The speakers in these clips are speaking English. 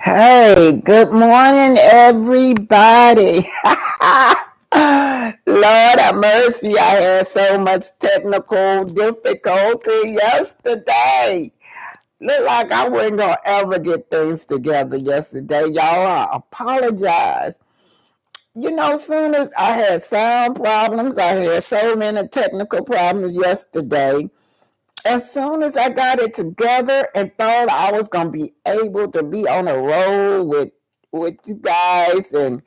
Hey, good morning, everybody. Lord have mercy, I had so much technical difficulty yesterday. Looked like I wasn't going to ever get things together yesterday, y'all. I apologize. Soon as I had sound problems, I had so many technical problems yesterday. As soon as I got it together and thought I was gonna be able to be on a roll with you guys and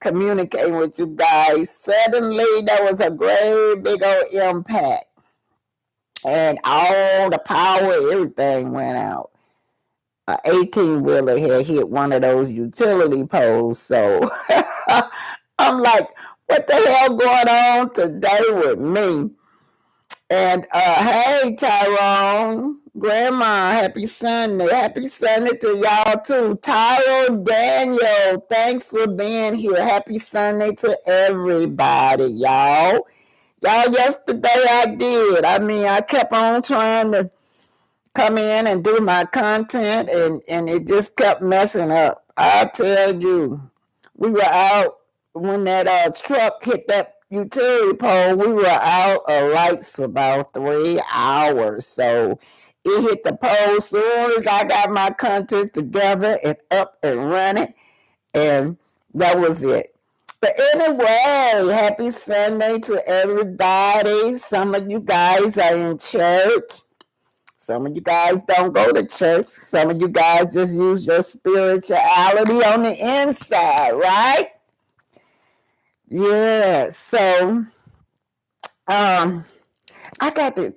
communicating with you guys, suddenly there was a great big old impact, and all the power, everything went out. An 18-wheeler had hit one of those utility poles, so I'm like, what the hell going on today with me? And hey, Tyrone, Grandma, happy Sunday. Happy Sunday to y'all too. Tyrone, Daniel, thanks for being here. Happy Sunday to everybody, y'all. Y'all, yesterday I did. I kept on trying to come in and do my content, and it just kept messing up. I tell you, we were out when that truck hit that utility pole. We were out of lights for about 3 hours. So it hit the pole soon as I got my content together and up and running, and that was it. But anyway, happy Sunday to everybody. Some of you guys are in church. Some of you guys don't go to church. Some of you guys just use your spirituality on the inside, right? Yeah. So um I got to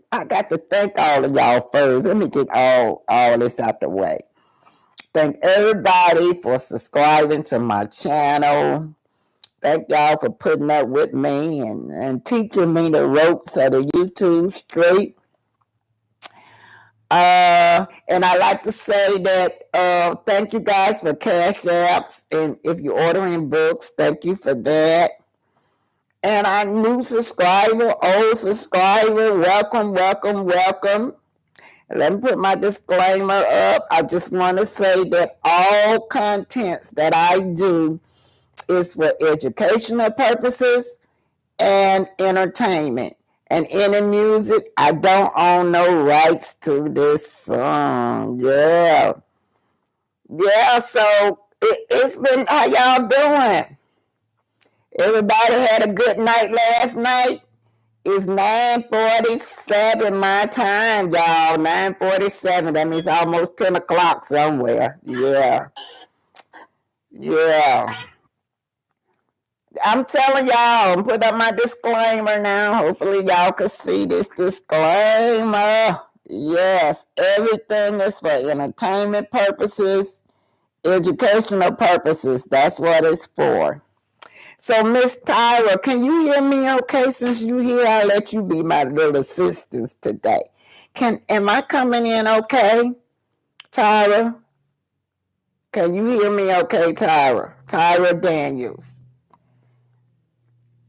thank all of y'all first. Let me get all this out the way. Thank everybody for subscribing to my channel. Thank y'all for putting up with me and teaching me the ropes of the YouTube street. And I like to say that thank you guys for Cash Apps, and if you're ordering books, thank you for that. And our new subscriber, old subscriber, welcome, welcome, welcome. Let me put my disclaimer up. I just want to say that all contents that I do is for educational purposes and entertainment. And any music, I don't own no rights to this song. Yeah. Yeah, so it's been, how y'all doing? Everybody had a good night last night? It's 9:47 my time, y'all. 9:47. That means almost 10 o'clock somewhere. Yeah. Yeah. I'm telling y'all, I'm putting up my disclaimer now. Hopefully y'all can see this disclaimer. Yes, everything is for entertainment purposes, educational purposes. That's what it's for. So, Miss Tyra, can you hear me okay? Since you here, I'll let you be my little assistance today. Am I coming in okay, Tyra? Can you hear me okay, Tyra? Tyra Daniels.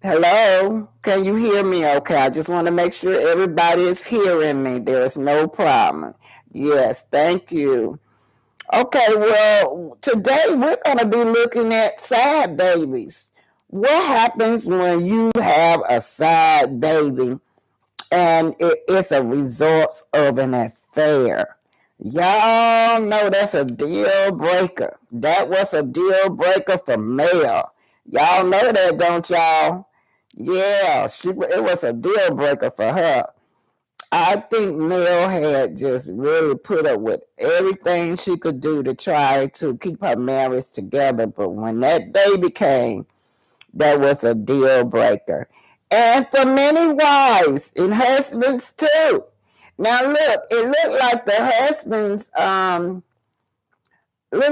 Hello? Can you hear me okay? I just want to make sure everybody is hearing me. There is no problem. Yes, thank you. Okay, well, today we're going to be looking at side babies. What happens when you have a side baby and it's a result of an affair? Y'all know that's a deal breaker. That was a deal breaker for Mel. Y'all know that, don't y'all? Yeah, it was a deal breaker for her. I think Mel had just really put up with everything she could do to try to keep her marriage together. But when that baby came, that was a deal breaker. And for many wives and husbands too. Now look, it looked like the husbands, they're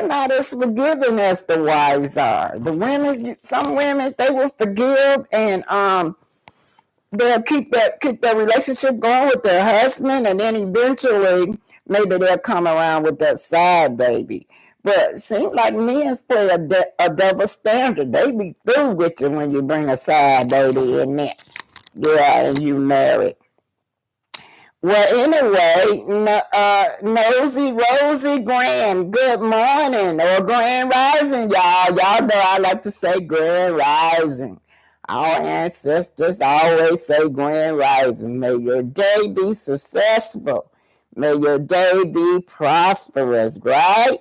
not as forgiving as the wives are. The women, some women, they will forgive, and they'll keep that relationship going with their husband, and then eventually maybe they'll come around with that side baby. But it seems like men play a double standard. They be through with you when you bring a side baby in there. Yeah, and you married. Well, anyway, Nosy Rosie Grand, good morning or Grand Rising, y'all. Y'all know I like to say Grand Rising. Our ancestors always say Grand Rising. May your day be successful. May your day be prosperous, right?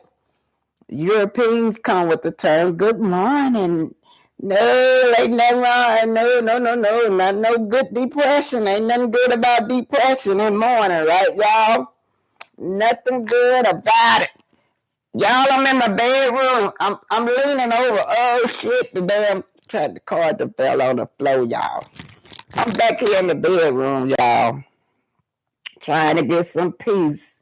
Europeans come with the term good morning. No, ain't nothing wrong. No, not no good depression. Ain't nothing good about depression in morning, right, y'all? Nothing good about it. Y'all, I'm in my bedroom. I'm leaning over. Oh shit, the damn tried the card that fell on the floor, y'all. I'm back here in the bedroom, y'all, trying to get some peace.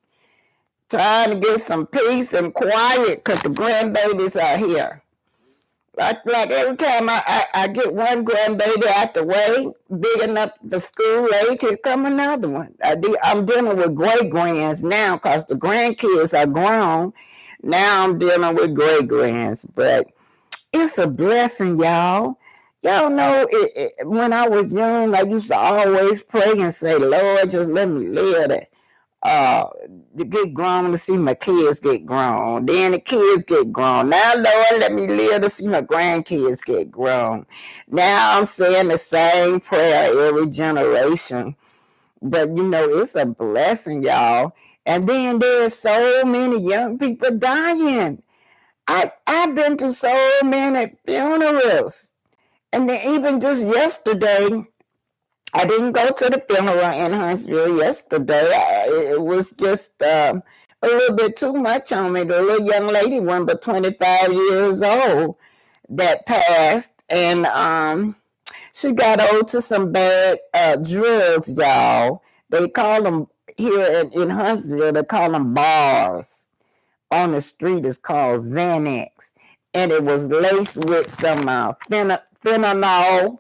Trying to get some peace and quiet because the grandbabies are here. Like every time I get one grandbaby out the way, big enough the school age, here come another one. I'm dealing with great grands now because the grandkids are grown. Now I'm dealing with great grands, but it's a blessing, y'all. Y'all know when I was young, I used to always pray and say, Lord, just let me live it. uh to get grown to see my kids get grown. Then the kids get grown. Now, Lord, let me live to see my grandkids get grown. Now I'm saying the same prayer every generation. But it's a blessing, y'all. And then there's so many young people dying. I've been to so many funerals. And then even just yesterday, I didn't go to the funeral in Huntsville yesterday. It was just a little bit too much on me. The little young lady, one but 25 years old, that passed, and she got on to some bad drugs, y'all. They call them here in Huntsville. They call them bars. On the street, it's called Xanax, and it was laced with some fentanyl.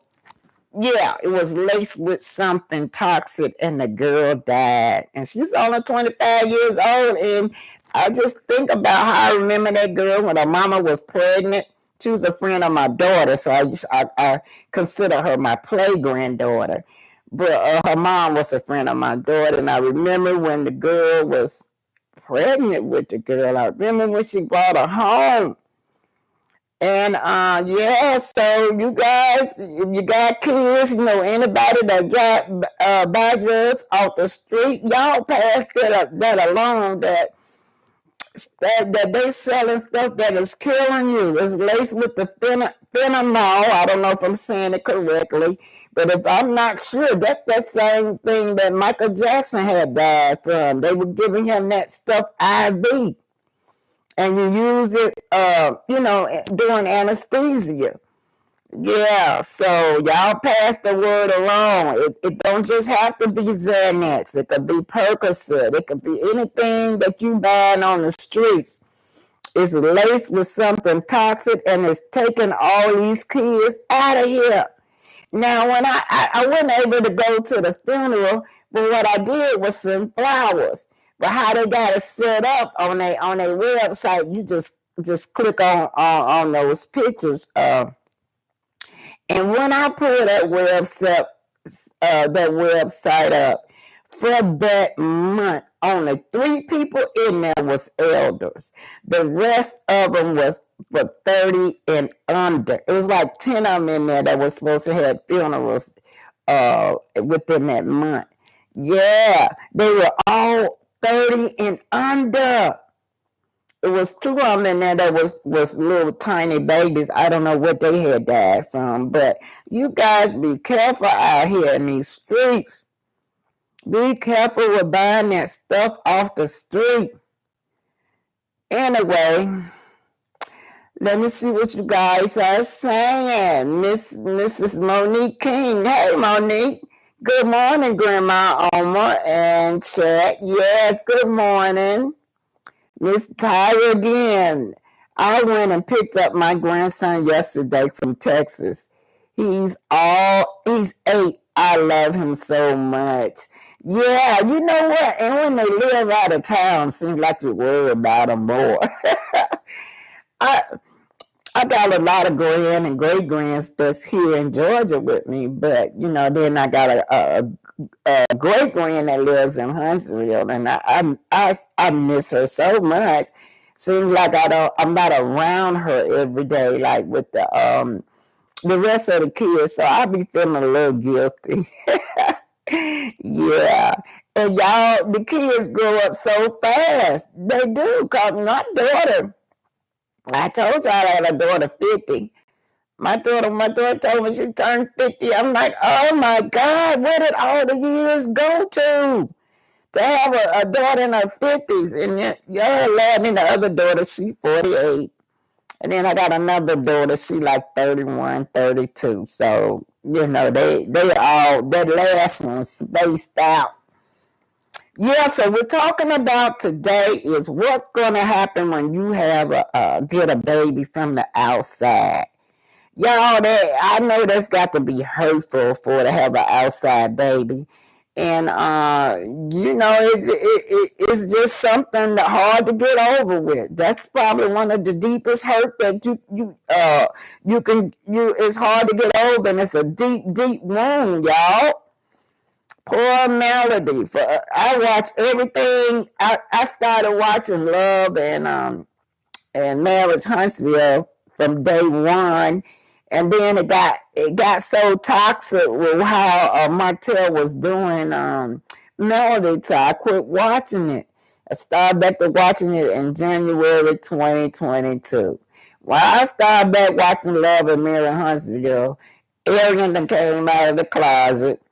Yeah, it was laced with something toxic, and the girl died. And she's only 25 years old. And I just think about how I remember that girl when her mama was pregnant. She was a friend of my daughter, so I consider her my play granddaughter. But her mom was a friend of my daughter, and I remember when the girl was pregnant with the girl. I remember when she brought her home. And yeah, so you guys, if you got kids, anybody that got buy drugs off the street, y'all pass that along that they selling stuff that is killing you. It's laced with the fentanyl. I don't know if I'm saying it correctly, but if I'm not sure, that's that same thing that Michael Jackson had died from. They were giving him that stuff IV. And you use it, during anesthesia. Yeah, so y'all pass the word along. It don't just have to be Xanax. It could be Percocet. It could be anything that you buying on the streets. It's laced with something toxic, and it's taking all these kids out of here. Now, when I wasn't able to go to the funeral, but what I did was send flowers. But how they got it set up on their website, you just click on those pictures. And when I pulled that website up for that month, only 3 people in there was elders. The rest of them was for 30 and under. It was like 10 of them in there that was supposed to have funerals within that month. Yeah, they were all 30 and under. It was 2 of them in there that was little tiny babies. I don't know what they had died from, but you guys be careful out here in these streets. Be careful with buying that stuff off the street. Anyway, let me see what you guys are saying. Mrs. Monique King. Hey, Monique. Good morning, Grandma Omar and chat. Yes, good morning. Miss Tyra again. I went and picked up my grandson yesterday from Texas. He's 8. I love him so much. Yeah, you know what? And when they live out of town, seems like you worry about them more. I I got a lot of grand and great grands that's here in Georgia with me, but then I got great grand that lives in Huntsville, and I miss her so much. Seems like I'm not around her every day, like with the rest of the kids, so I be feeling a little guilty. Yeah, and y'all, the kids grow up so fast. They do. Cause my daughter, I told y'all I had a daughter 50. My daughter told me she turned 50. I'm like, oh my God, where did all the years go to have a daughter in her 50s? And y'all allowed the other daughter, she 48. And then I got another daughter, she like 31, 32. So, they all, that last one spaced out. Yeah, so we're talking about today is what's going to happen when you have get a baby from the outside. Y'all, I know that's got to be hurtful to have an outside baby, and it's just something that hard to get over with. That's probably one of the deepest hurt that you it's hard to get over, and it's a deep wound, y'all. Poor Melody. I watched everything. I started watching Love and Marriage Huntsville from day one, and then it got so toxic with how Martell was doing Melody, so I quit watching it. I started back to watching it in January 2022. When I started back watching Love and Marriage Huntsville, Arian came out of the closet.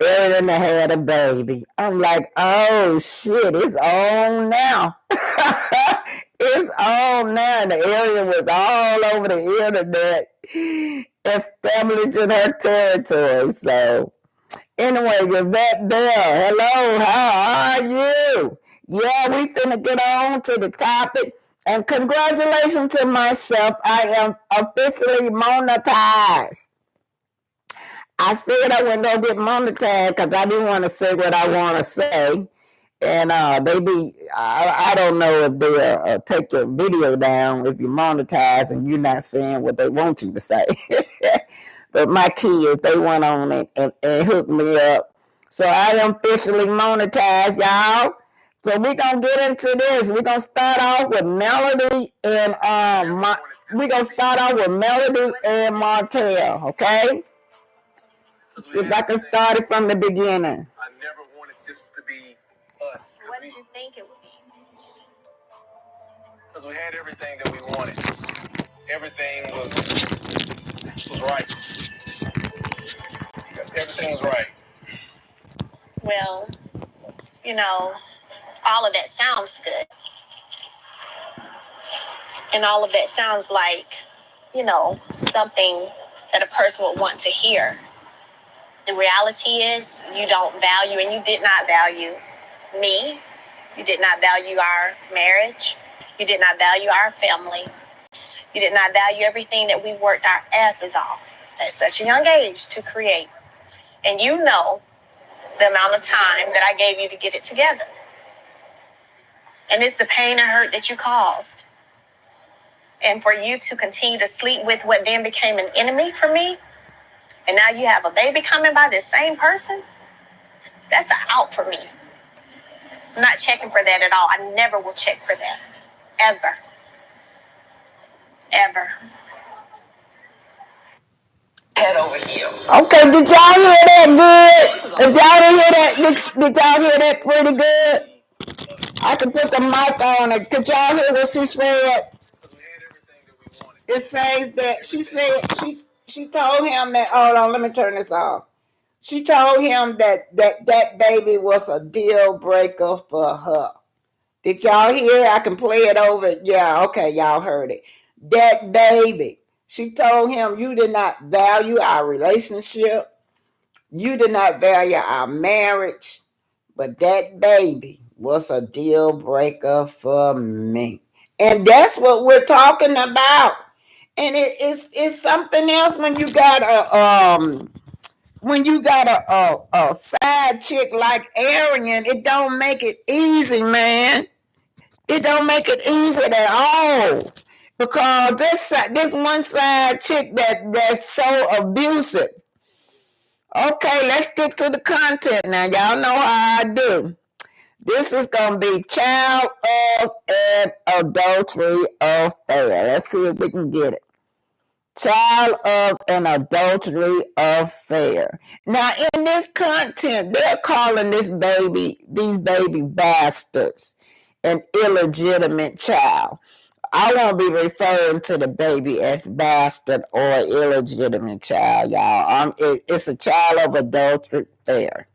Arian had a baby. I'm like, oh shit, it's on now. It's on now. The area was all over the internet, establishing her territory. So, anyway, Yvette Bell, hello, how are you? Yeah, we finna get on to the topic. And congratulations to myself. I am officially monetized. I said I wasn't gonna get monetized because I didn't want to say what I want to say, and I don't know if they'll take your video down if you monetize and you're not saying what they want you to say. But my kids, they went on and hooked me up, so I am officially monetized, y'all. So we're gonna get into this. We're gonna start off with Melody and Martell, okay? See if I can start it from the beginning. I never wanted this to be us. What did you think it would be? Because we had everything that we wanted. Everything was right. Everything was right. Well, all of that sounds good. And all of that sounds like, something that a person would want to hear. The reality is you don't value, and you did not value me. You did not value our marriage. You did not value our family. You did not value everything that we worked our asses off at such a young age to create. And you know the amount of time that I gave you to get it together. And it's the pain and hurt that you caused. And for you to continue to sleep with what then became an enemy for me, and now you have a baby coming by this same person, that's an out for me. I'm not checking for that at all. I never will check for that. Ever. Ever. Head over heels. Okay, did y'all hear that good? If y'all didn't hear that, did y'all hear that pretty good? I can put the mic on it. Could y'all hear what she said? It says that she told him that. Hold on, let me turn this off. She told him that baby was a deal breaker for her. Did y'all hear? I can play it over. Yeah, okay, y'all heard it. That baby. She told him, you did not value our relationship. You did not value our marriage. But that baby was a deal breaker for me. And that's what we're talking about. And it's something else when you got a side chick like Arian. It don't make it easy, man. It don't make it easy at all, because this one side chick that's so abusive. Okay, let's get to the content now. Y'all know how I do. This is going to be child of an adultery affair. Let's see if we can get it. Child of an adultery affair. Now, in this content, they're calling these baby bastards, an illegitimate child. I won't be referring to the baby as bastard or illegitimate child, y'all. It's a child of adultery affair.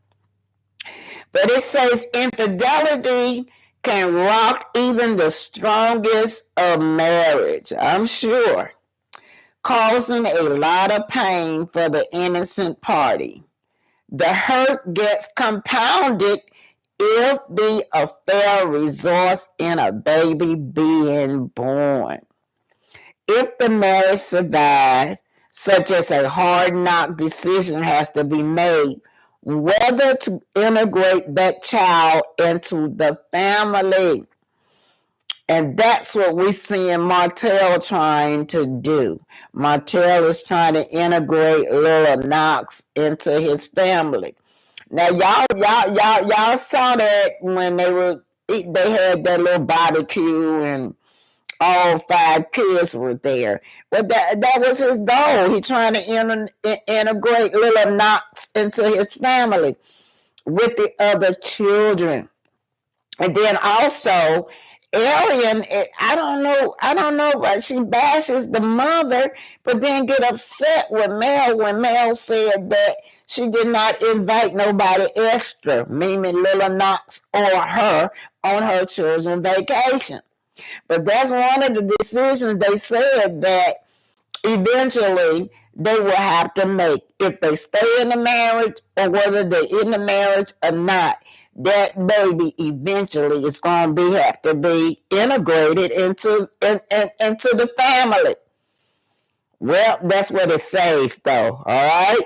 But it says infidelity can rock even the strongest of marriage, I'm sure, causing a lot of pain for the innocent party. The hurt gets compounded if the affair results in a baby being born. If the marriage survives, such as a hard knock decision has to be made whether to integrate that child into the family. And that's what we're seeing Martell trying to do. Martell is trying to integrate Lil Knox into his family. Now y'all saw that when they had that little barbecue and all 5 kids were there. But that was his goal. He trying to integrate Lil Knox into his family with the other children. And then also, Arian, I don't know, but she bashes the mother, but then get upset with Mel when Mel said that she did not invite nobody extra, meaning Lil Knox or her, on her children's vacation. But that's one of the decisions they said that eventually they will have to make if they stay in the marriage or whether they're in the marriage or not. That baby eventually is going to have to be integrated into the family. Well, that's what it says, though. All right.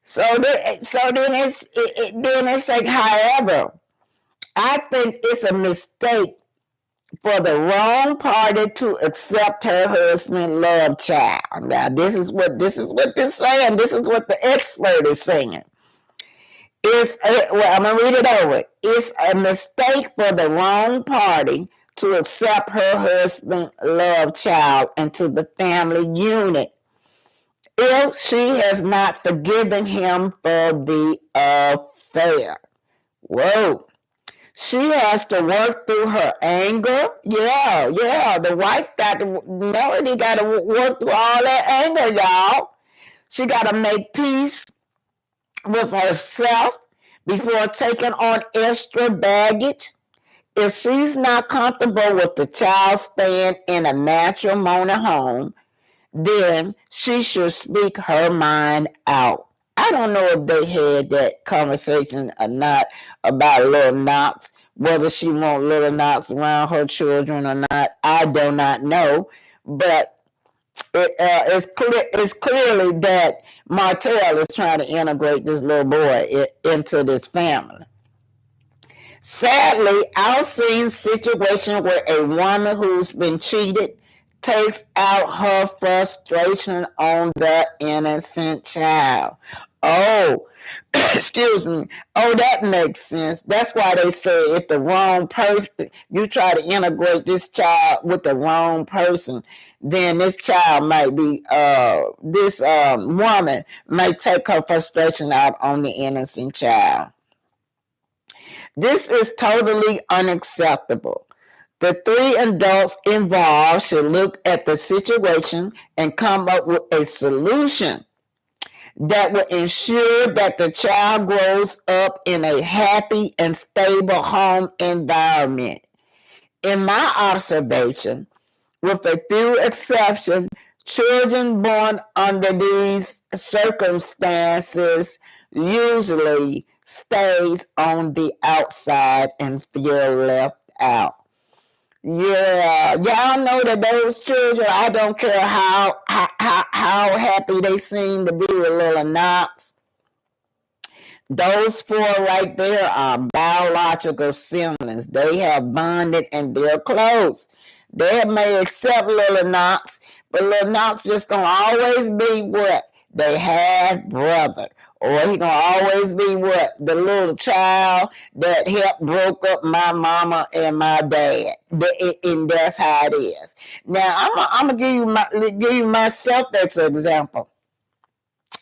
So then it's like, however, I think it's a mistake for the wrong party to accept her husband's love child. Now, this is what they're saying. This is what the expert is saying. I'm gonna read it over. It's a mistake for the wrong party to accept her husband's love child into the family unit if she has not forgiven him for the affair. Whoa. She has to work through her anger. Yeah. The wife Melody got to work through all that anger, y'all. She got to make peace with herself before taking on extra baggage. If she's not comfortable with the child staying in a matrimonial home, then she should speak her mind out. I don't know if they had that conversation or not about Lil Knox, whether she want Lil Knox around her children or not. I do not know, but it's clearly that Martell is trying to integrate this little boy into this family. Sadly, I've seen situations where a woman who's been cheated takes out her frustration on the innocent child. Oh, excuse me. Oh, that makes sense. That's why they say if the wrong person, you try to integrate this child with the wrong person, then this child might be, this woman might take her frustration out on the innocent child. This is totally unacceptable. The 3 adults involved should look at the situation and come up with a solution that will ensure that the child grows up in a happy and stable home environment. In my observation, with a few exceptions, children born under these circumstances usually stays on the outside and feel left out. Yeah, y'all know that those children, I don't care how happy they seem to be with Lil Knox. Those 4 right there are biological siblings. They have bonded and they're close. They may accept Lil Knox, but Lil Knox just gonna always be what? they half brother. Or he gonna always be what? The little child that helped broke up my mama and my dad. And that's how it is. Now I'm gonna give you myself as an example.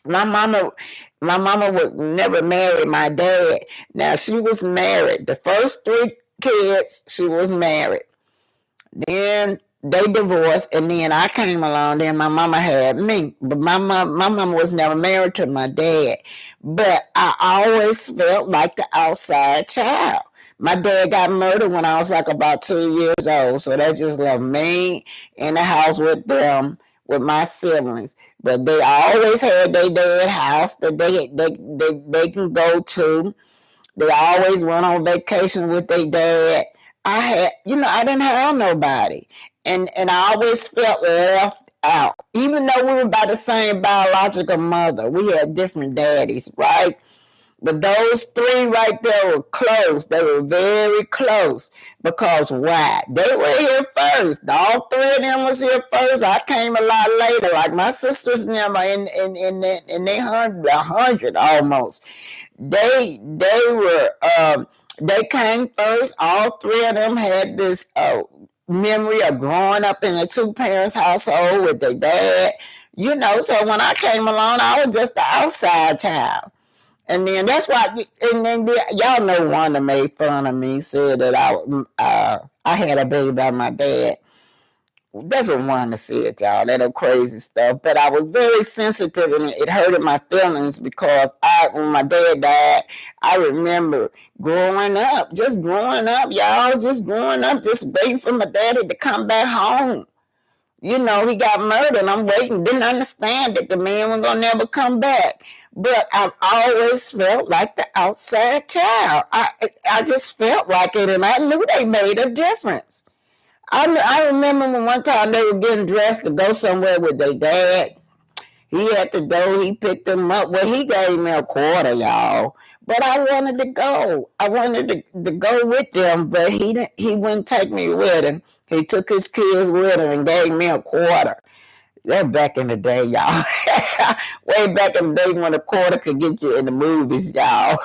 My mama, my mama was never married. My dad. Now she was married. The first three kids, she was married. Then they divorced, and then I came along. Then my mama had me, but my mama was never married to my dad. But I always felt like the outside child. My dad got murdered when I was like about 2 years old, so that just left me in the house with them, with my siblings. But they always had their dad house that they can go to. They always went on vacation with their dad. I didn't have nobody, and I always felt left out. Even though we were by the same biological mother, we had different daddies, right? But those three right there were close. They were very close because why? They were here first. All three of them was here first. I came a lot later. Like my sisters never in they 100 almost. They came first. All three of them had this memory of growing up in a two parents household with their dad. So when I came along, I was just the outside child. And then that's why, and then y'all know Wanda made fun of me, said that I had a baby by my dad. That's what Wanda said, y'all. That crazy stuff. But I was very sensitive, and it hurted my feelings because when my dad died, I remember growing up, just waiting for my daddy to come back home. He got murdered. I'm waiting. Didn't understand that the man was gonna never come back. But I've always felt like the outside child. I just felt like it, and I knew they made a difference. I remember when one time they were getting dressed to go somewhere with their dad. He at the door, he picked them up. Well, he gave me a quarter, y'all. But I wanted to go. I wanted to go with them, but he wouldn't take me with him. He took his kids with him and gave me a quarter. That back in the day, y'all. Way back in the day when a quarter could get you in the movies, y'all.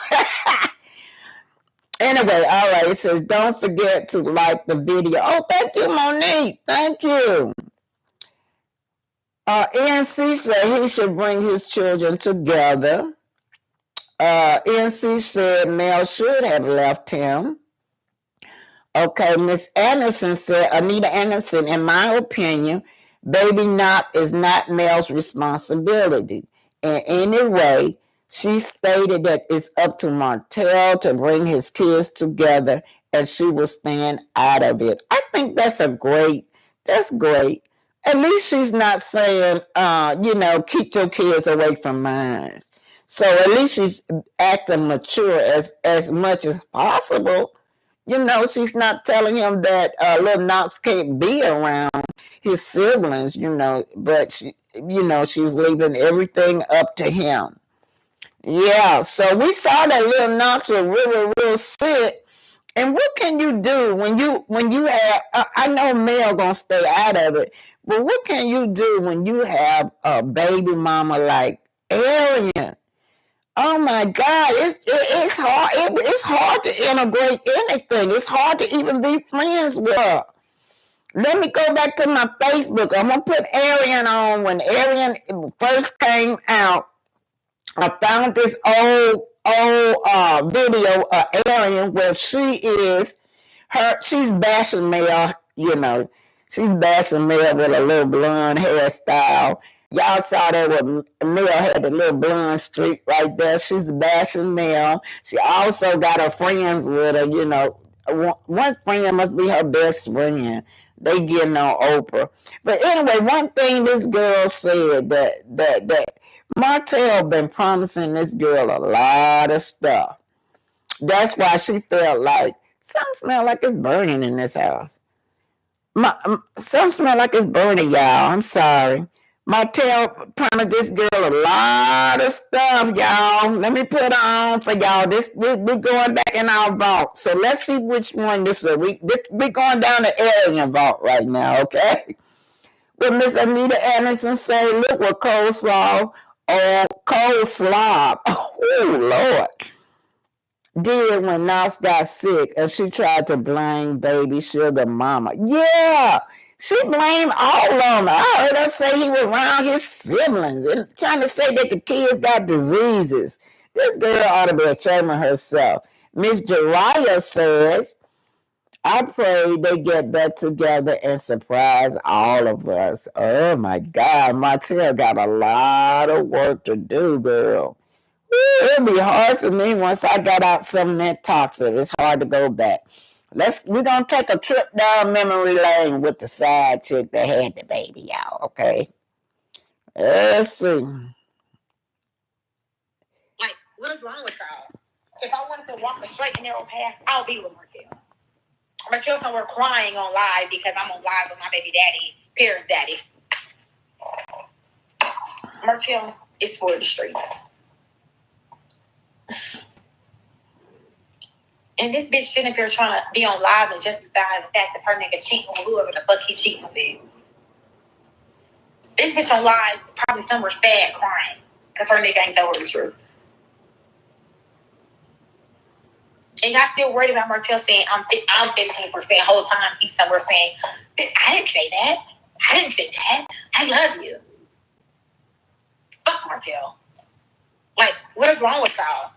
Anyway, all right, it says, don't forget to like the video. Oh, thank you, Monique. Thank you. NC said he should bring his children together. NC said Mel should have left him. Okay, Miss Anderson said, Anita Anderson, in my opinion, baby knock is not Mel's responsibility. In any way, she stated that it's up to Martell to bring his kids together and she will stand out of it. I think that's great. At least she's not saying, keep your kids away from mine. So at least she's acting mature as much as possible. She's not telling him that little Knox can't be around his siblings, but she's leaving everything up to him. Yeah, so we saw that little Knox was real sick. And what can you do when you have? I know Mel gonna stay out of it, but what can you do when you have a baby mama like Arian? Oh my God, it's hard. It's hard to integrate anything. It's hard to even be friends with her. Let me go back to my Facebook. I'm gonna put Arian on. When Arian first came out, I found this old video of Arian where she's bashing Mel. She's bashing Mel with a little blonde hairstyle. Y'all saw that with Mel had the little blonde streak right there. She's bashing Mel. She also got her friends with her. One friend must be her best friend. They getting on Oprah. But anyway, one thing this girl said that Martell been promising this girl a lot of stuff. That's why she felt like something smell like it's burning in this house. Something smell like it's burning, y'all. I'm sorry. Martell promised this girl a lot of stuff, y'all. Let me put her on for y'all. We're going back in our vault. So let's see which one this is. We're going down the Arian vault right now, okay? What Miss Anita Anderson say, look what coleslaw cold slob. Oh, Lord. Did when Nas got sick and she tried to blame baby sugar mama. Yeah, she blamed all of them. I heard her say he was around his siblings and trying to say that the kids got diseases. This girl ought to be ashamed of herself. Miss Jariah says, I pray they get back together and surprise all of us. Oh my God, Martell got a lot of work to do, girl. It'll be hard for me once I got out some of that toxic. It's hard to go back. We're gonna take a trip down memory lane with the side chick that had the baby, y'all. Okay. Let's see. Like, what's wrong with y'all? If I wanted to walk a straight and narrow path, I'll be with Martell. Martell somewhere crying on live because I'm on live with my baby daddy, Pierre's daddy. Martell is for the streets. And this bitch sitting up here trying to be on live and justify the fact that her nigga cheating on whoever the fuck he cheating with. This bitch on live probably somewhere sad crying because her nigga ain't told her the truth. And y'all still worried about Martell saying I'm 15% whole time. He's somewhere saying, I didn't say that. I didn't say that. I love you. Fuck Martell. Like, what is wrong with y'all?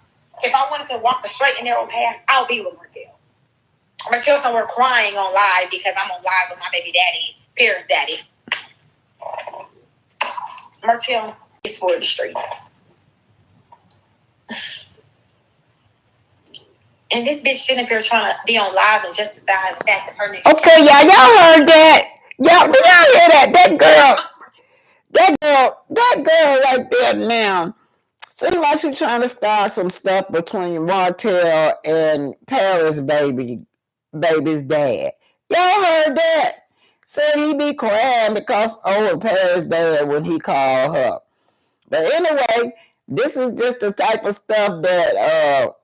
If I wanted to walk a straight and narrow path, I'll be with Martell. Martell somewhere crying on live because I'm on live with my baby daddy, Pierre's daddy. Martell is for the streets. And this bitch sitting up here trying to be on live and justify the fact that her nigga. Okay, y'all heard that. Y'all hear that? That girl right there now. Seems like she's trying to start some stuff between Martell and Paris baby's dad. Y'all heard that? Said he be crying because over Paris' dad when he called her. But anyway, this is just the type of stuff that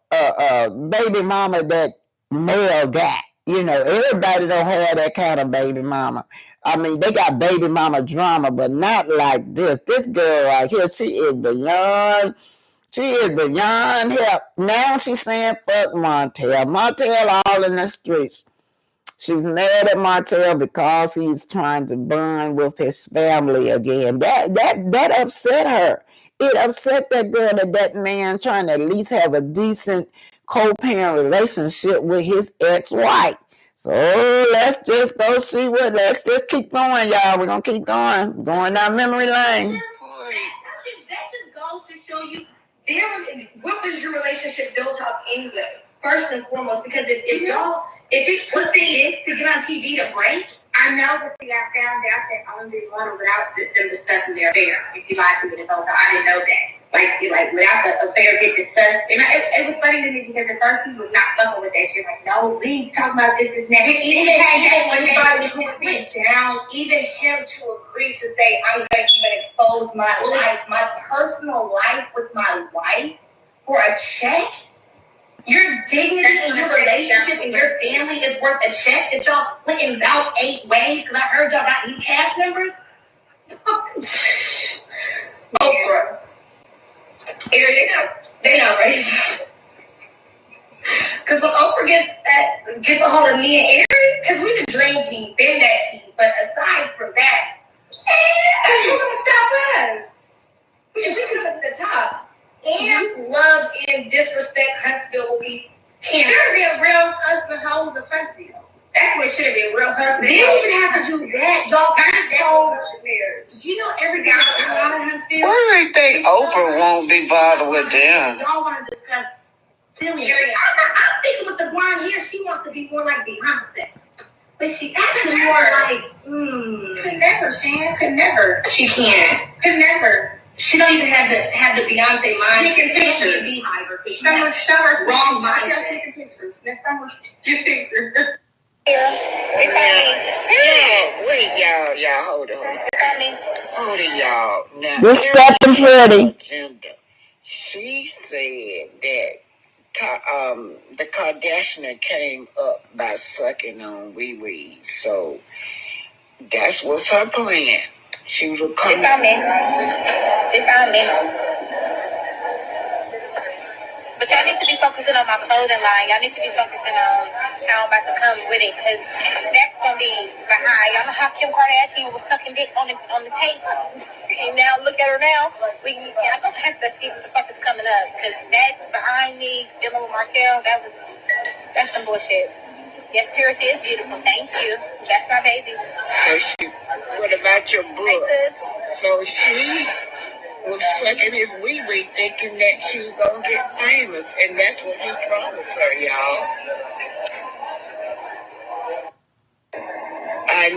baby mama that Mel got. You know, everybody don't have that kind of baby mama. I mean, they got baby mama drama, but not like this. This girl right here, she is beyond help. Now she's saying fuck Martell. Martell all in the streets. She's mad at Martell because he's trying to bond with his family again. That upset her. It upset that girl that man trying to at least have a decent co-parent relationship with his ex-wife. So let's just let's just keep going, y'all. We're going to keep going down memory lane. That just goes to show you what was your relationship built up anyway, first and foremost, because if it took this to get on TV to break, I know, but see, I found out that only one without them discussing their affair. If you lied to me this whole time, I didn't know that. Like without the affair get discussed, and it was funny to me because at first he was not fucking with that shit. Like, no, we talking about this and that. Even who went down, even him to agree to say, I'm going to even expose my life, my personal life with my wife for a check. Your dignity in your relationship and your family is worth a check that y'all split in about 8 ways because I heard y'all got new cast members. Oprah. They know, right? Because when Oprah gets a hold of me and Ari, because we the dream team, been that team. But aside from that, who's gonna stop us? We come to the top. And love and disrespect Huntsville will be. It should have been real husband homes of Huntsville. That's what should have been real husband. They didn't even have to do that. Y'all got so weird. Did you know everything going on in Huntsville? Why do they think Oprah won't be bothered with them? Y'all want to discuss silly. I'm thinking with the blonde hair, she wants to be more like Beyonce. But she actually more like, Could never, Shan. Could never. She can't. Could never. She don't even have the Beyonce mind. Taking pictures. Summer, wrong mindset. Taking pictures. Next time we're taking pictures. Wait, y'all, hold on. Hold it, y'all. Now, This stepping pretty. She said that the Kardashian came up by sucking on wee-wee. So that's what's her plan. She was coming. It's on me. It's on me. But y'all need to be focusing on my clothing line. Y'all need to be focusing on how I'm about to come with it, because that's gonna be behind. Y'all know how Kim Kardashian was sucking dick on the tape, and now look at her now. Y'all gonna have to see what the fuck is coming up, because that behind me dealing with Martell, that's some bullshit. Yes, Purity is beautiful. Thank you. That's my baby. So what about your book? So she was sucking his wee-wee thinking that she was going to get famous, and that's what he promised her, y'all. I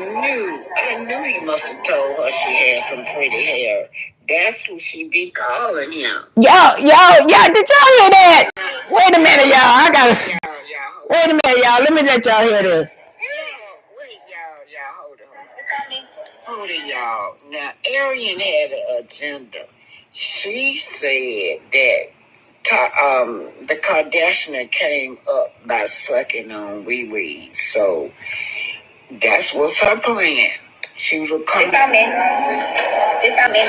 knew he must have told her she had some pretty hair. That's who she be calling him. Yo, did y'all hear that? Wait a minute, y'all. Wait a minute, y'all. Let me let y'all hear this. Hold it, y'all. Now, Arian had an agenda. She said that the Kardashian came up by sucking on wee-wee. So that's what's her plan. She was coming. It's on me.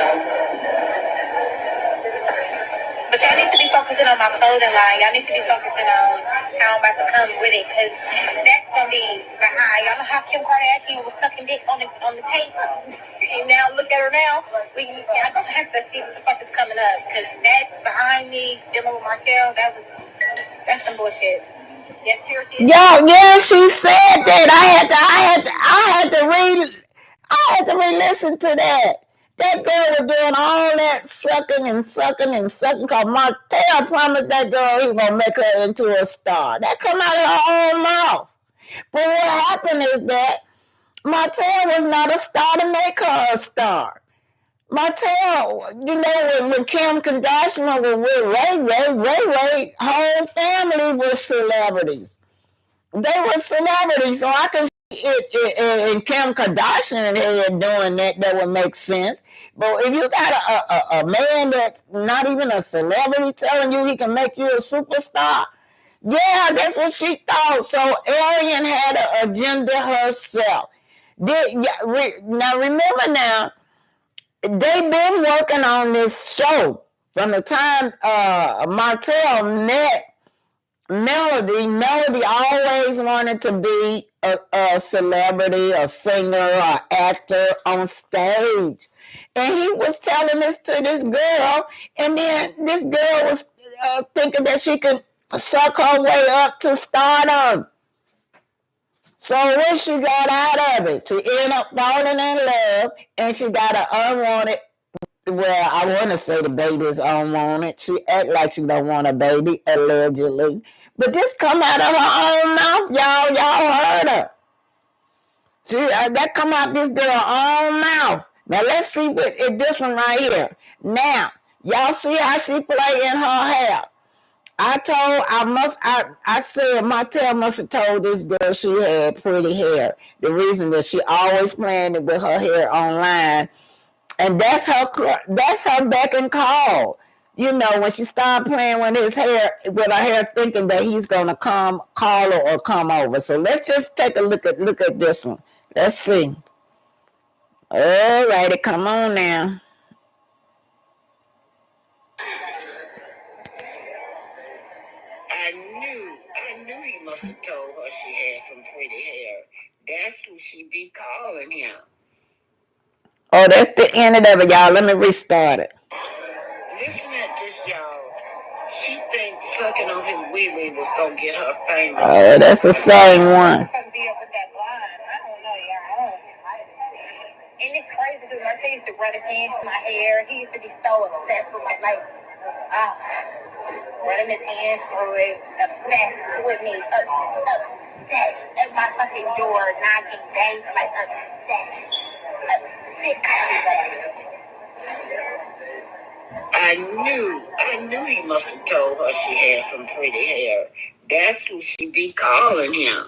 But y'all need to be focusing on my clothing line. Y'all need to be focusing on how I'm about to come with it, because that's gonna be behind. Y'all know how Kim Kardashian was sucking dick on the tape, and now look at her now. Y'all gonna have to see what the fuck is coming up, because that behind me dealing with Martell, that's some bullshit. Yes, Purity. Yeah, she said that. I had to re-listen to that. That girl was doing all that sucking, cause Martell promised that girl he gonna make her into a star. That come out of her own mouth. But what happened is that Martell was not a star to make her a star. Martell, when Kim Kardashian was with Ray, whole family was celebrities. They were celebrities, so I can see it and Kim Kardashian here doing that would make sense. But if you got a man that's not even a celebrity telling you he can make you a superstar, yeah, that's what she thought. So Arian had an agenda herself. Now remember now, they've been working on this show from the time Martell met Melody always wanted to be a celebrity, a singer, or actor on stage. And he was telling this to this girl, and then this girl was thinking that she could suck her way up to stardom. So what she got out of it? She ended up falling in love, and she got an unwanted. Well, I want to say the baby is unwanted. She act like she don't want a baby, allegedly. But this come out of her own mouth, y'all. Y'all heard her. That come out this girl's own mouth. Now let's see what this one right here. Now, y'all see how she play in her hair. I said Martell must have told this girl she had pretty hair. The reason that she always playing it with her hair online. And that's her beck and call. When she started playing with her hair, thinking that he's gonna come call her or come over. So let's just take a look at this one. Let's see. All righty, come on now. I knew he must have told her she had some pretty hair. That's who she be calling him. Oh, that's the end of it, y'all. Let me restart it. Listen at this, y'all. She thinks sucking on his wee-wee was gonna get her famous. Oh, that's the same one. And it's crazy because Martell used to run his hands through my hair. He used to be so obsessed with running his hands through it, obsessed with me, obsessed at my fucking door, knocking, bang, obsessed, obsessed. I knew he must have told her she had some pretty hair. That's who she be calling him.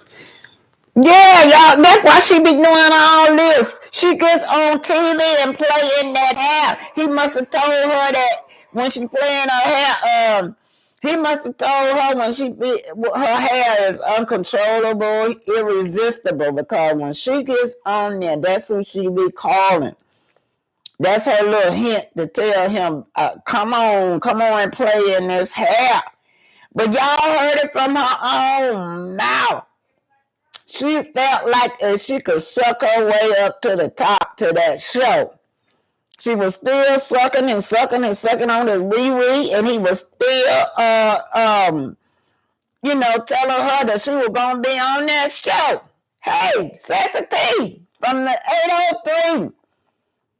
Yeah, y'all, that's why she be doing all this. She gets on TV and play in that hair. He must have told her that when she playing her hair, he must have told her her hair is, irresistible, because when she gets on there, that's who she be calling. That's her little hint to tell him, come on and play in this hair. But y'all heard it from her own mouth. She felt like if she could suck her way up to the top to that show. She was still sucking and sucking and sucking on his wee, and he was still, telling her that she was going to be on that show. Hey, Sassy T from the 803.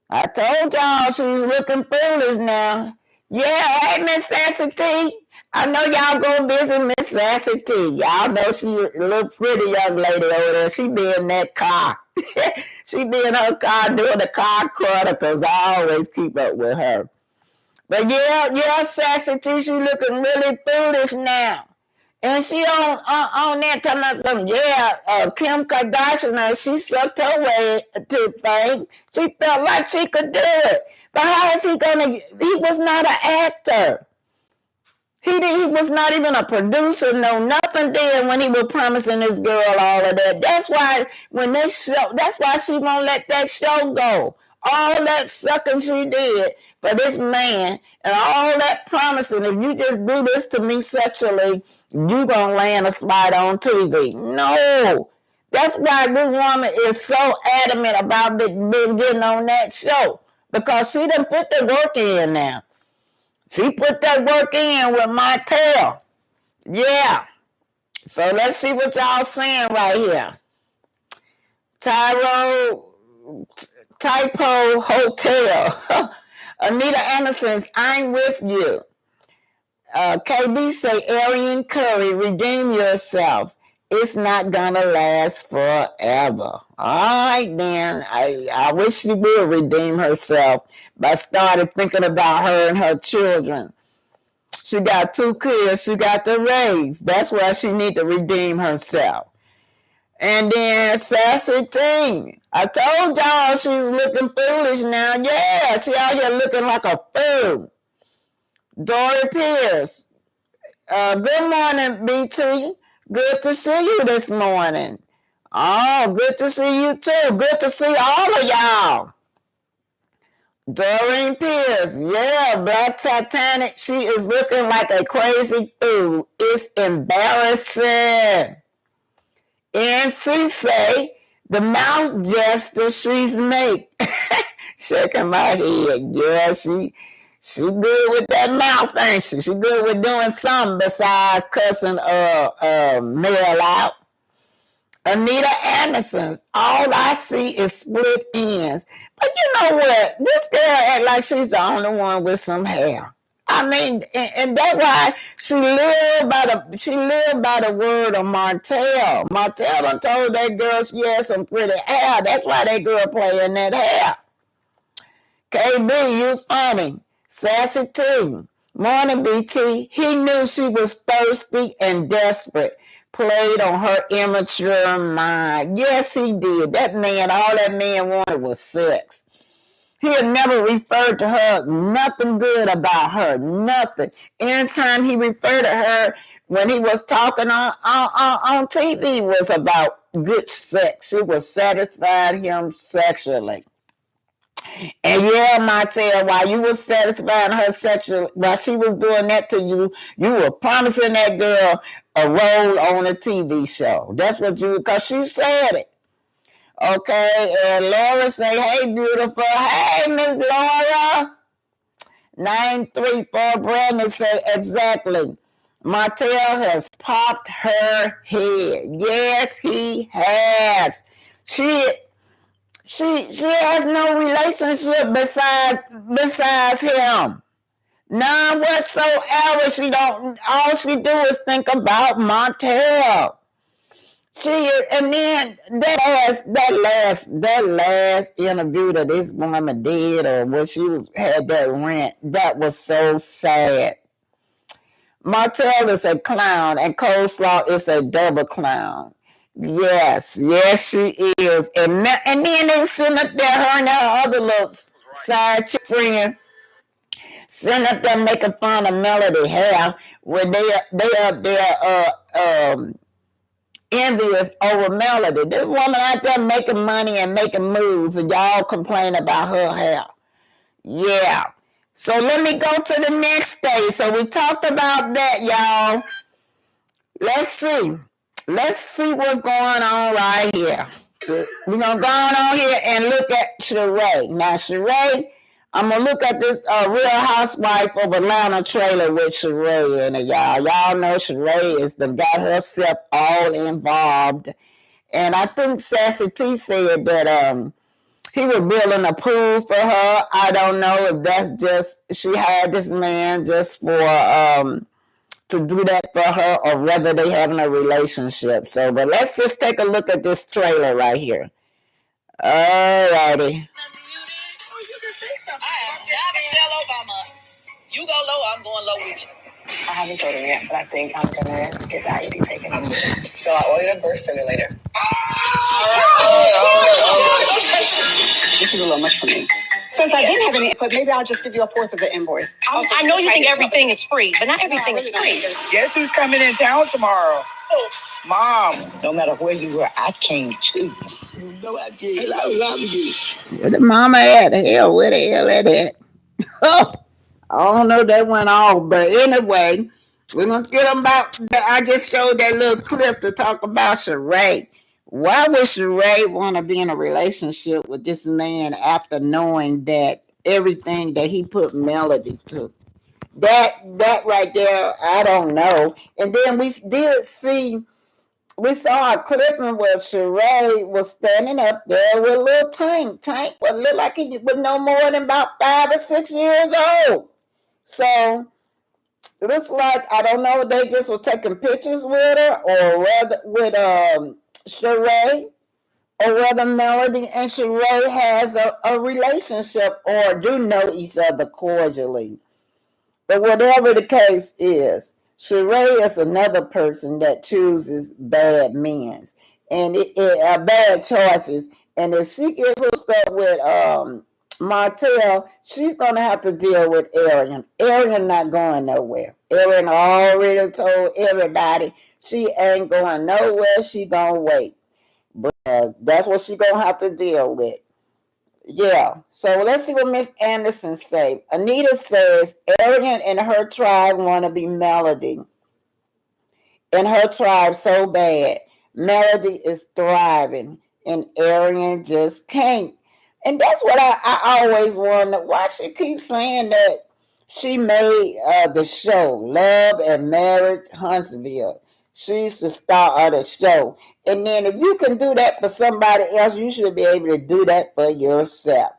I told y'all she's looking foolish now. Yeah, hey, Miss Sassy T. I know y'all go visit Miss Sassy T. Y'all know she a little pretty young lady over there. She be in that car. She be in her car doing the car chronicles. I always keep up with her. But yeah, Sassy T, she looking really foolish now. And she on that talking about something, Kim Kardashian, she sucked her way to fame. She felt like she could do it. But how is he he was not an actor. He was not even a producer, no nothing then when he was promising this girl all of that. That's why that's why she won't let that show go. All that sucking she did for this man and all that promising, if you just do this to me sexually, you gonna land a spot on TV. No. That's why this woman is so adamant about getting on that show. Because she done put the work in now. She put that work in with my tail. Yeah. So let's see what y'all saying right here. Typo Hotel. Anita Anderson's I'm With You. KB say, Arian Curry, redeem yourself. It's not gonna last forever. All right, then. I wish she would redeem herself. But I started thinking about her and her children. She got 2 kids she got to raise. That's why she need to redeem herself. And then Sassy T. I told y'all she's looking foolish now. Yeah, she out here looking like a fool. Dory Pierce. Good morning, BT. Good to see you this morning. Oh, good to see you too. Good to see all of y'all. Doreen Pierce, yeah, Black Titanic. She is looking like a crazy fool. It's embarrassing. And she say, the mouth gesture she's make. Shaking my head. Yeah, she good with that mouth, ain't she? She good with doing something besides cussing Mel out. Anita Anderson's, all I see is split ends. But you know what? This girl act like she's the only one with some hair. I mean, and that's why she lived by the word of Martell. Martell done told that girl she had some pretty hair. That's why that girl playing that hair. KB, you funny. Sassy T. Morning, BT. He knew she was thirsty and desperate. Played on her immature mind. Yes, he did. That man, all that man wanted was sex. He had never referred to her, nothing good about her, nothing. Anytime he referred to her when he was talking on TV was about good sex. She was satisfying him sexually. And yeah, Martell, while you were satisfying her sexually, while she was doing that to you, you were promising that girl a role on a TV show. That's what because she said it. Okay, and Laura say, hey, beautiful. Hey, Miss Laura. 934 Brandon say, exactly. Martell has popped her head. Yes, he has. She has no relationship besides him. None whatsoever. All she do is think about Martell. And then that last interview that this woman did, or when she had that rant, that was so sad. Martell is a clown, and Coleslaw is a double clown. Yes, she is. And then they sitting up there, her and her other little side chick friend, sitting up there making fun of Melody Hair, when they up there envious over Melody. This woman out there making money and making moves, and y'all complain about her hair. Yeah. So let me go to the next day. So we talked about that, y'all. Let's see. Let's see what's going on right here. We're going to go on here and look at Sheree. Now, Sheree, I'm going to look at this Real Housewife of Atlanta trailer with Sheree in it, y'all. Y'all know Sheree is the got herself all involved. And I think Sassy T said that he was building a pool for her. I don't know if that's just she hired this man just for to do that for her or whether they having a relationship. So, but let's just take a look at this trailer right here. Alrighty. I am not Michelle Obama. You go low, I'm going low with you. I haven't told him yet, but I think I'm gonna get the IUD taken. So I ordered a birth simulator. All right. This is a little much for me. Since I didn't have any input, maybe I'll just give you a fourth of the invoice. I know you think everything is free, but not everything is free. Guess who's coming in town tomorrow? Mom. No matter where you were, I came too. You know I did. I love you. Where the mama at? Hell, where the hell at? Oh, I don't know. That went off, but anyway, we're gonna get them back. I just showed that little clip to talk about Sheree. Why would Sheree want to be in a relationship with this man after knowing that everything that he put Melody to? That right there, I don't know. And then we saw a clipping where Sheree was standing up there with little Tank. Tank would look like he was no more than about 5 or 6 years old. So it looks like, I don't know, they just were taking pictures with her or whether with Sheree, or whether Melody and Sheree has a relationship or do know each other cordially. But whatever the case is, Sheree is another person that chooses bad men and bad choices. And if she get hooked up with Martell, she's gonna have to deal with Arian. Arian not going nowhere. Arian already told everybody she ain't going nowhere. She gonna wait. But that's what she gonna have to deal with. Yeah. So let's see what Miss Anderson say. Anita says Arian and her tribe want to be Melody. And her tribe so bad. Melody is thriving. And Arian just can't. And that's what I always wonder. Why she keep saying that she made the show Love and Marriage Huntsville. She's the star of the show. And then if you can do that for somebody else, you should be able to do that for yourself.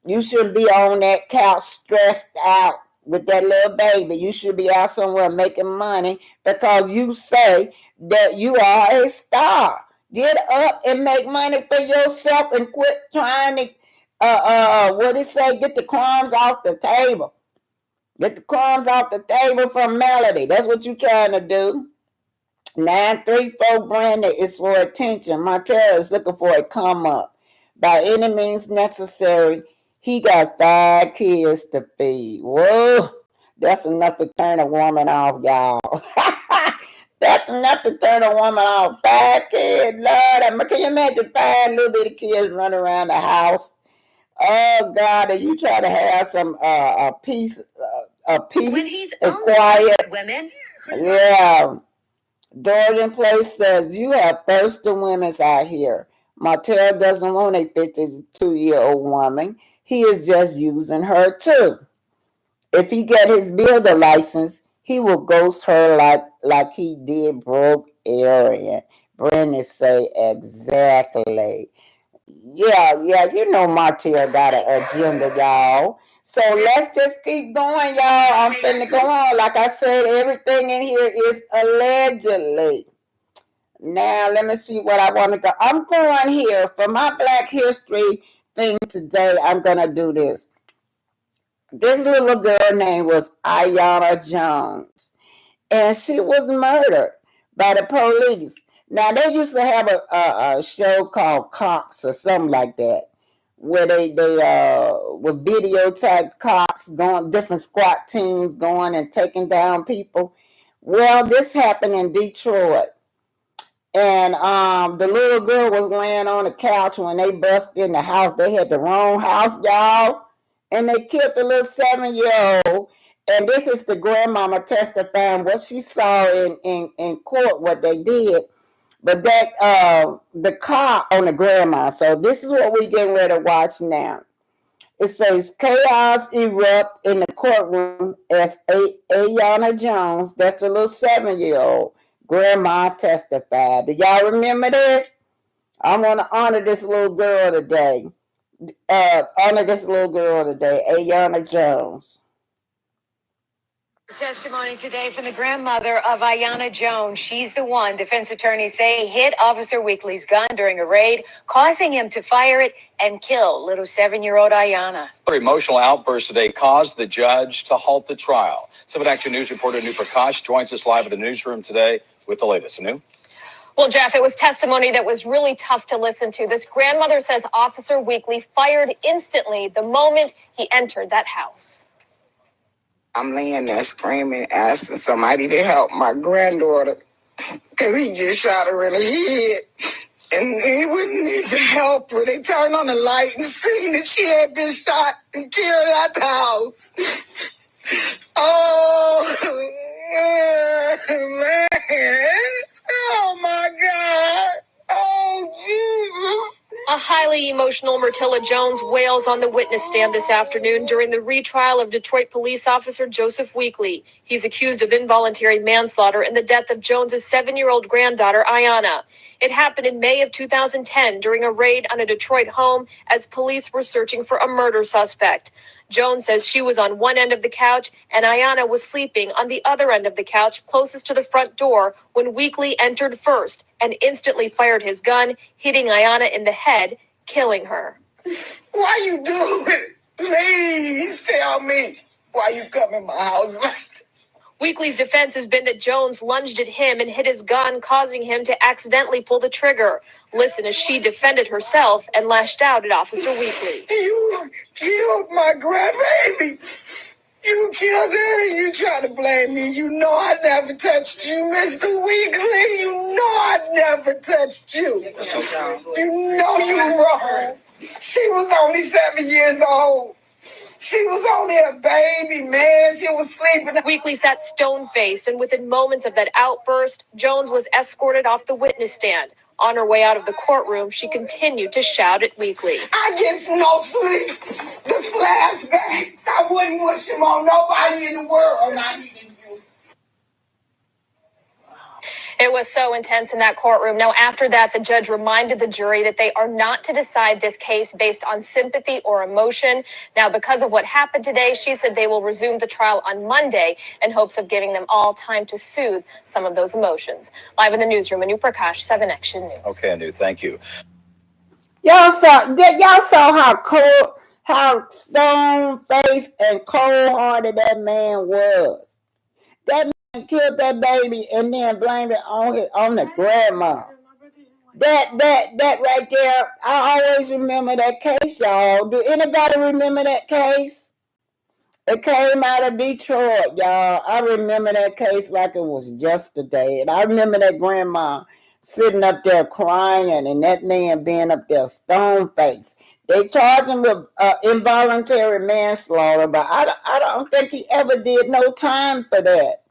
You shouldn't be on that couch stressed out with that little baby. You should be out somewhere making money because you say that you are a star. Get up and make money for yourself and quit trying to, what it say, get the crumbs off the table. Get the crumbs off the table from Melody. That's what you're trying to do. 934 Brandon is for attention. Martell is looking for a come up. By any means necessary, he got 5 kids to feed. Whoa, that's enough to turn a woman off, y'all. That's enough to turn a woman off. 5 kids, Lord. Can you imagine 5 little bitty kids running around the house? Oh God, and you try to have some peace when he's and quiet. Women. Yeah. Dorian Place says, you have thirsty women out here. Martell doesn't want a 52-year-old woman. He is just using her too. If he get his builder license, he will ghost her like he did broke Arian. Brandon say exactly. Yeah, you know Martell got an agenda, y'all. So let's just keep going, y'all. I'm finna go on. Like I said, everything in here is allegedly. Now, let me see what I want to go. I'm going here for my Black History thing today. I'm going to do this. This little girl name was Ayanna Jones, and she was murdered by the police. Now, they used to have a show called Cops or something like that, where they would videotape cops going, different SWAT teams going and taking down people. Well, this happened in Detroit. And the little girl was laying on the couch when they busted in the house. They had the wrong house, y'all. and they killed the little 7-year-old. And this is the grandmama testifying what she saw in court, what they did. But that the car on the grandma. So this is what we getting ready to watch now. It says chaos erupt in the courtroom as Ayana Jones, that's the little 7-year-old, grandma testified. Do y'all remember this? I want to honor this little girl today. Ayana Jones. Testimony today from the grandmother of Ayana Jones. She's the one, defense attorneys say, hit Officer Weekly's gun during a raid, causing him to fire it and kill little 7-year-old Ayana. Her emotional outburst today caused the judge to halt the trial. 7 Action News reporter Anu Prakash joins us live at the newsroom today with the latest. Anu? Well, Jeff, it was testimony that was really tough to listen to. This grandmother says Officer Weekly fired instantly the moment he entered that house. I'm laying there screaming, asking somebody to help my granddaughter because he just shot her in the head. And he wouldn't need to help her. They turned on the light and seen that she had been shot and killed out the house. Oh, man. Oh, my God. Oh, Jesus. A highly emotional Myrtilla Jones wails on the witness stand this afternoon during the retrial of Detroit police officer Joseph Weekly. He's accused of involuntary manslaughter in the death of Jones's 7-year-old granddaughter, Ayana. It happened in May of 2010 during a raid on a Detroit home as police were searching for a murder suspect. Jones says she was on one end of the couch and Ayana was sleeping on the other end of the couch closest to the front door when Weekly entered first and instantly fired his gun, hitting Ayana in the head, killing her. Why you do it? Please tell me why you come in my house like that. Weekly's defense has been that Jones lunged at him and hit his gun, causing him to accidentally pull the trigger. Listen as she defended herself and lashed out at Officer Weekly. You killed my grandbaby. You killed her and you try to blame me. You know I never touched you, Mr. Weekly. You know I never touched you. You know you're wrong. She was only 7 years old. She was only a baby, man. She was sleeping. Weekly sat stone-faced, and within moments of that outburst, Jones was escorted off the witness stand. On her way out of the courtroom, she continued to shout at Weekly. I get no sleep. The flashbacks, I wouldn't wish them on nobody in the world, not even you. It was so intense in that courtroom. Now, after that, the judge reminded the jury that they are not to decide this case based on sympathy or emotion. Now, because of what happened today, she said they will resume the trial on Monday in hopes of giving them all time to soothe some of those emotions. Live in the newsroom, Anu Prakash, 7 Action News. Okay, Anu, thank you. Y'all saw how stone-faced and cold-hearted that man was. That man killed that baby and then blamed it on the grandma. That right there, I always remember that case, y'all. Do anybody remember that case? It came out of Detroit, y'all. I remember that case like it was yesterday. And I remember that grandma sitting up there crying and that man being up there stone-faced. They charged him with involuntary manslaughter, but I don't think he ever did no time for that.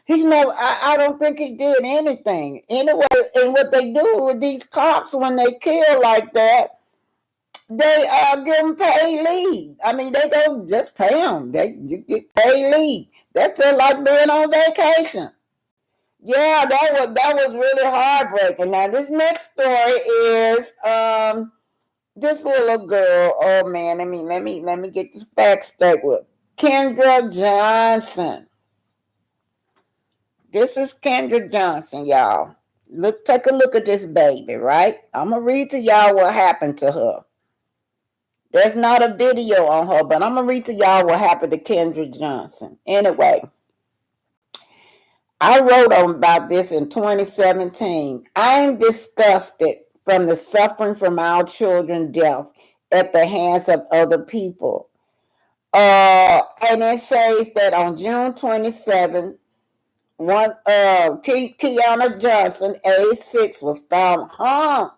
I don't think he did anything. Anyway, and what they do with these cops when they kill like that, they give them paid leave. I mean, they don't just pay them. They get paid leave. That's just like being on vacation. Yeah, that was really heartbreaking. Now, this next story is this little girl. Oh man, let me get this back straight with Kendra Johnson. This is Kendra Johnson, y'all. Take a look at this baby, right? I'm gonna read to y'all what happened to her. There's not a video on her, but I'm gonna read to y'all what happened to Kendra Johnson. Anyway, I wrote about this in 2017. I am disgusted from the suffering from our children's death at the hands of other people. And it says that on June 27th, Kiana Johnson, age 6, was found hung,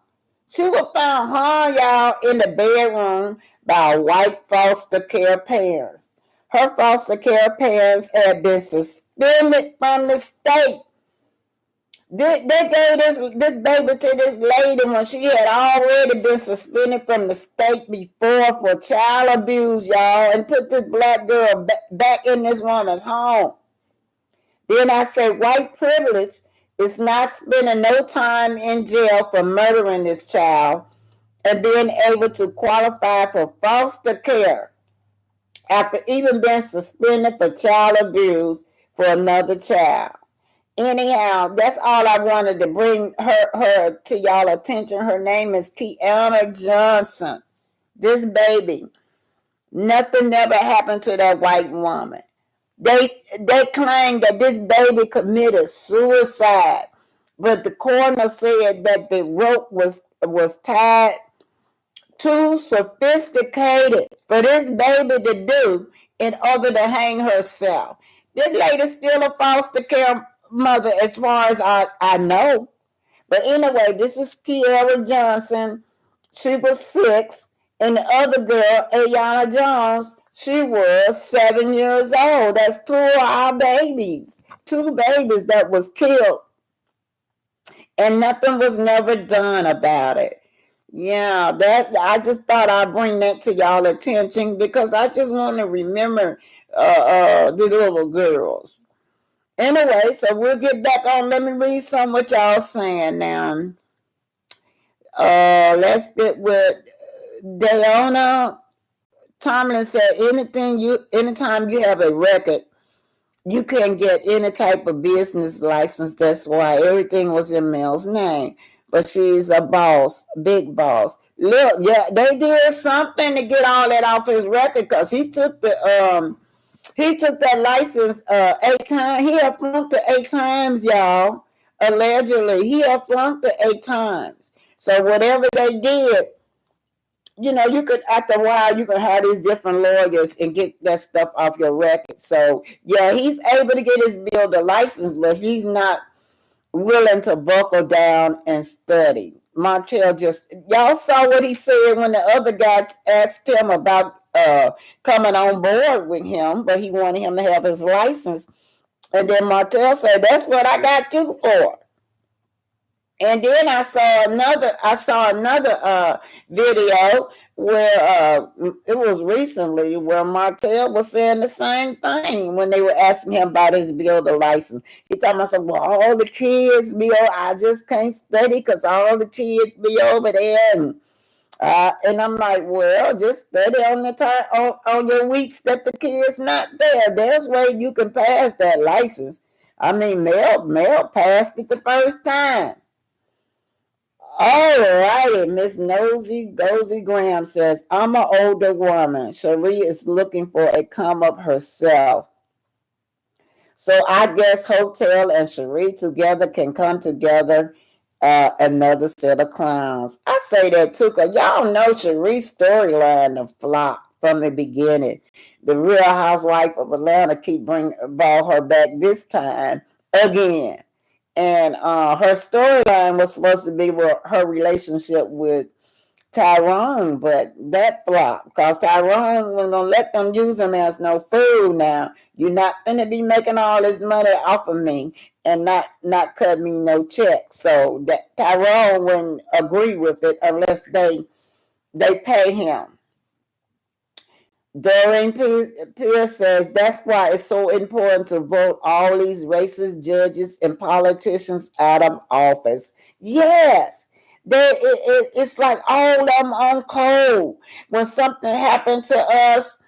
She was found hung, y'all, in the bedroom by white foster care parents. Her foster care parents had been suspended from the state. They gave this baby to this lady when she had already been suspended from the state before for child abuse, y'all, and put this black girl back in this woman's home. Then I say white privilege is not spending no time in jail for murdering this child and being able to qualify for foster care after even being suspended for child abuse for another child. Anyhow, that's all I wanted to bring her to y'all attention. Her name is Kiana Johnson. This baby, nothing never happened to that white woman. They claimed that this baby committed suicide, but the coroner said that the rope was tied too sophisticated for this baby to do in order to hang herself. This lady's still a foster care mother as far as I know. But anyway, this is Kiara Johnson. She was 6. And the other girl, Ayana Jones, she was 7 years old. That's 2 of our babies. 2 babies that was killed. And nothing was never done about it. Yeah, that I just thought I'd bring that to y'all attention because I just want to remember the little girls. Anyway, so we'll get back on. Let me read some what y'all saying now. Let's get with Dayona Tomlin said anytime you have a record, you can get any type of business license. That's why everything was in Mel's name. But she's a boss, big boss. Look, yeah, they did something to get all that off his record because he took that license 8 times. He had flunked it 8 times, y'all. Allegedly, he had flunked it 8 times. So whatever they did, you could, after a while, you can have these different lawyers and get that stuff off your record. So, yeah, he's able to get his builder license, but he's not willing to buckle down and study. Montel y'all saw what he said when the other guy asked him about coming on board with him, but he wanted him to have his license. And then Martell said, that's what I got you for. And then I saw another video where it was recently where Martell was saying the same thing when they were asking him about his builder license. He talking about well, all the kids be over. I just can't study because all the kids be over there, and I'm like, well, just study on the time on your weeks that the kids not there. There's way you can pass that license. I mean, Mel passed it the first time. All righty, Miss Nosy Gozy Graham says, I'm an older woman. Cherie is looking for a come up herself. So I guess Hotel and Cherie together can come together, another set of clowns. I say that too, because y'all know Cherie's storyline of flop from the beginning. The Real Housewife of Atlanta brought her back this time again. And her storyline was supposed to be her relationship with Tyrone, but that flopped because Tyrone was gonna let them use him as no food. Now you're not gonna be making all this money off of me and not cut me no check. So that Tyrone wouldn't agree with it unless they pay him. Doreen Pierce says that's why it's so important to vote all these racist judges and politicians out of office. Yes, it's like all of them on code. When something happened to us,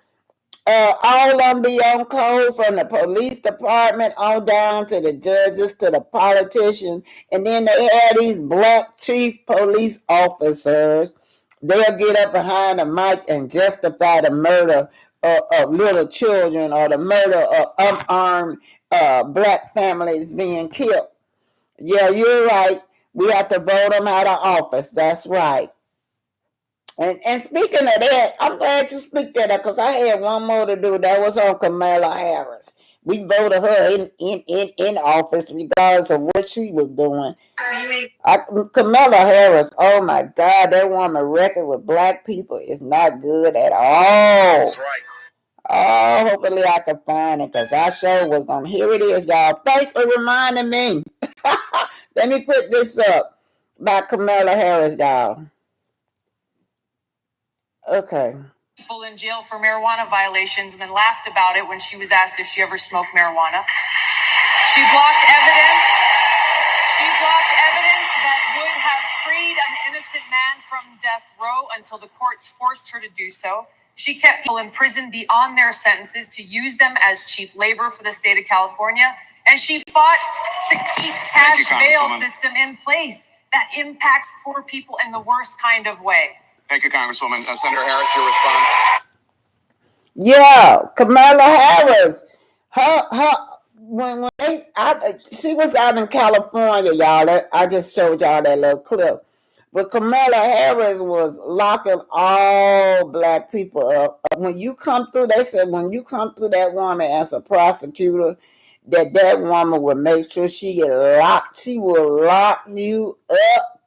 all of them be on code from the police department on down to the judges to the politicians. And then they have these black chief police officers. They'll get up behind the mic and justify the murder of little children or the murder of unarmed black families being killed. Yeah, you're right. We have to vote them out of office. That's right. And speaking of that, I'm glad you speak that because I had one more to do. That was on Kamala Harris. We voted her in office regardless of what she was doing. Kamala Harris, oh my God, that woman record with black people is not good at all. That's right. Oh, hopefully I can find it because I sure was going to. Here it is, y'all. Thanks for reminding me. Let me put this up by Kamala Harris, y'all. Okay. People in jail for marijuana violations and then laughed about it when she was asked if she ever smoked marijuana. She blocked evidence. She blocked evidence that would have freed an innocent man from death row until the courts forced her to do so. She kept people in prison beyond their sentences to use them as cheap labor for the state of California. And she fought to keep cash bail system in place that impacts poor people in the worst kind of way. Thank you, Congresswoman. Senator Harris, your response? Yeah, Kamala Harris. When she was out in California, y'all. I just showed y'all that little clip. But Kamala Harris was locking all black people up. When you come through, they said when you come through that woman as a prosecutor, that woman will make sure she get locked. She will lock you up.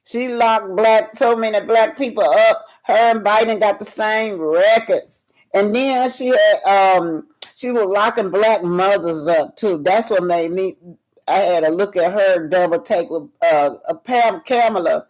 She locked so many black people up. Her and Biden got the same records. And then she was locking black mothers up too. That's what made me. I had to look at her double take with Kamala.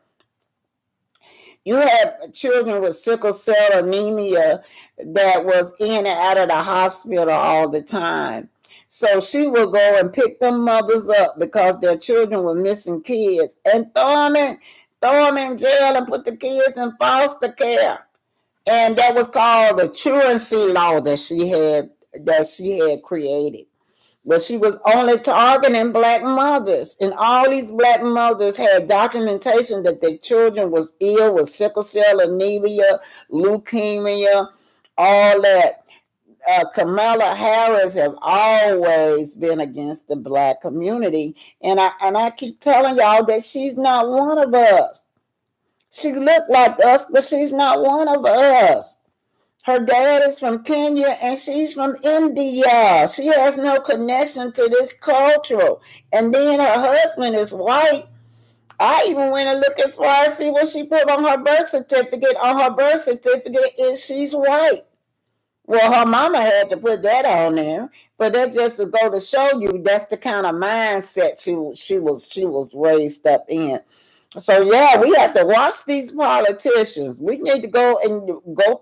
You had children with sickle cell anemia that was in and out of the hospital all the time. So she would go and pick them mothers up because their children were missing kids and throw them in jail and put the kids in foster care. And that was called the truancy law that she had created. But she was only targeting black mothers. And all these black mothers had documentation that their children was ill with sickle cell anemia, leukemia, all that. Kamala Harris have always been against the black community. And I keep telling y'all that she's not one of us. She looked like us, but she's not one of us. Her dad is from Kenya and she's from India. She has no connection to this culture. And then her husband is white. I even went and looked as far as see what she put on her birth certificate. On her birth certificate is she's white. Well, her mama had to put that on there, but that just to go to show you that's the kind of mindset she was raised up in. So yeah, we have to watch these politicians. We need to go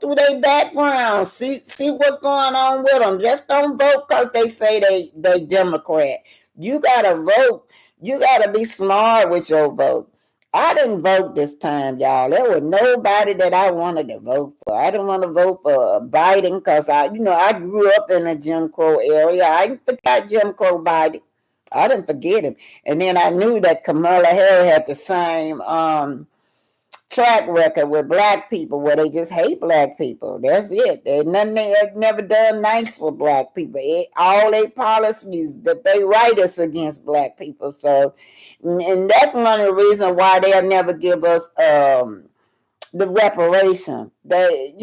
through their background, see what's going on with them. Just don't vote because they say they Democrat. You gotta vote. You gotta be smart with your vote. I didn't vote this time, y'all. There was nobody that I wanted to vote for. I didn't want to vote for Biden because I grew up in a Jim Crow area. I forgot Jim Crow Biden. I didn't forget him. And then I knew that Kamala Harris had the same track record with black people where they just hate black people. That's it. There's nothing they have never done nice for black people. All their policies that they write us against black people. So, and that's one of the reasons why they'll never give us the reparation. They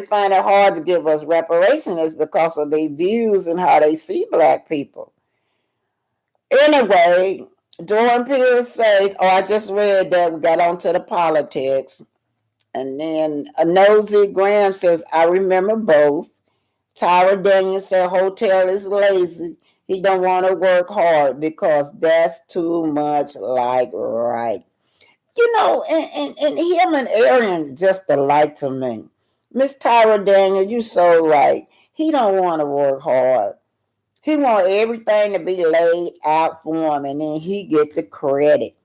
find it hard to give us reparation is because of their views and how they see black people. Anyway, Jordan Peele says, I just read that we got onto the politics. And then a nosy Graham says, I remember both. Tyra Daniels said, Hotel is lazy. He don't want to work hard because that's too much like right. And him and Arian just alike to me. Miss Tyra Daniels, you so right. He don't want to work hard. He want everything to be laid out for him, and then he get the credit.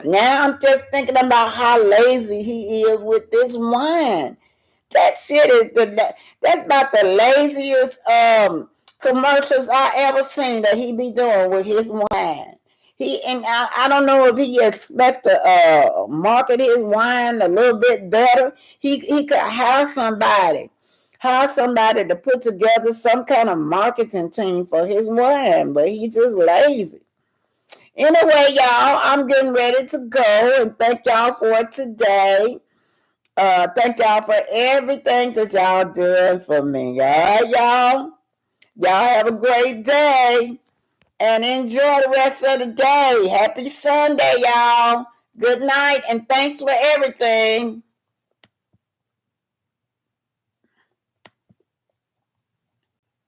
Now I'm just thinking about how lazy he is with this wine. That shit is that's about the laziest commercials I ever seen that he be doing with his wine. I don't know if he expect to market his wine a little bit better. He could hire somebody to put together some kind of marketing team for his wine, but he's just lazy. Anyway, y'all, I'm getting ready to go, and thank y'all for today. Thank y'all for everything that y'all doing for me. All right, y'all? Y'all have a great day and enjoy the rest of the day. Happy Sunday, y'all. Good night and thanks for everything.